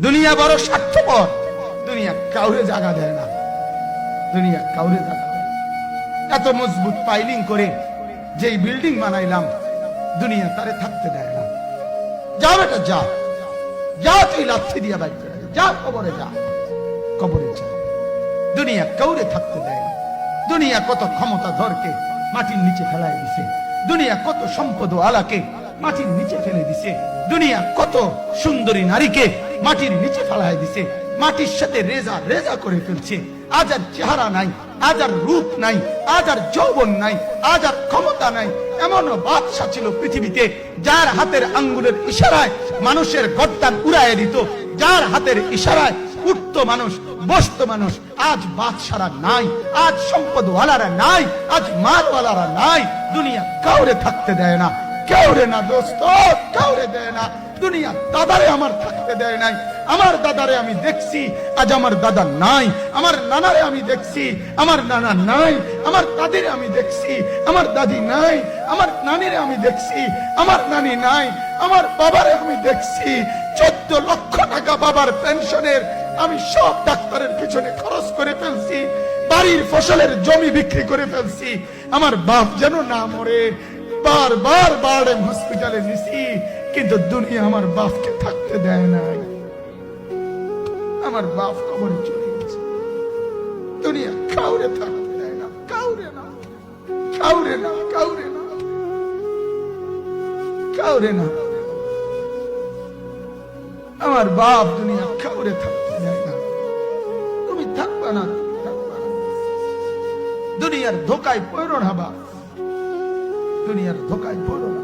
দুনিয়া বড় স্বার্থপর, দুনিয়া কাউরে জায়গা দেয় না, দুনিয়া কাউরে জায়গা দেয় না। এত মজবুত পাইলিং করে যেই বিল্ডিং বানাইলাম, দুনিয়া তারে থাকতে দেয় না। যা বেটা যা, যা তুই লাথি দিয়া বাইক করে যা, কবরে যা, কবরে যা। দুনিয়া কাউরে থাকতে দেয় না। দুনিয়া কত ক্ষমতা ধরকে মাটির নিচে ফেলাই দিছে, দুনিয়া কত সম্পদ আলাকে মাটির নিচে ফেলে দিছে, দুনিয়া কত সুন্দরী নারীকে মাটির নিচে ফেলাই দিছে, মাটির সাথে রেজা রেজা করে ফেলছে। আজ আর চেহারা নাই, আজ আর রূপ নাই, আজ আর যৌবন নাই, আজ আর ক্ষমতা নাই। এমন বাদশা ছিল পৃথিবীতে যার হাতের আঙ্গুলের ইশারায় মানুষের গর্দান উড়াইয়া দিত, যার হাতের ইশারায় উঠতো মানুষ, বসতো মানুষ। আজ বাদশারা নাই, আজ সম্পদওয়ালারা নাই, আজ মালওয়ালারা নাই। দুনিয়া কাউরে থাকতে দেয় না, কাউরে না দোস্ত, কাউরে দেয় না। দুনিয়া দাদারে আমার থাকতে দেয় নাই। আমার দাদারে আমি দেখছি, আজ আমার দাদা নাই। আমার নানারে আমি দেখছি, আমার নানা নাই। আমার দাদিরে আমি দেখছি, আমার দাদি নাই। আমার নানিরে আমি দেখছি, আমার নানি নাই। আমার বাবারে আমি দেখছি, 14 লক্ষ টাকা বাবার পেনশনের আমি সব ডাক্তারের পিছনে খরচ করে ফেলছি, বাড়ির ফসলের জমি বিক্রি করে ফেলছি। আমার বাপ যেন না মরে বারবার বারডেম হসপিটালে নিছি, কিন্তু দুনিয়া আমার বাপকে থাকতে দেয় নাই। আমার বাপ কবরে চলে গেছে। দুনিয়া কাউরে থাকতে দেয় না, কাউরে না, কাউরে না, কাউরে না, কাউরে না। আমার বাপ দুনিয়া কাউরে থাকতে দেয় না। তুমি থাকবা না, থাকবা না। দুনিয়ার ধোকায় পড়ো না বাপ, দুনিয়ার ধোকায় পড়ো না।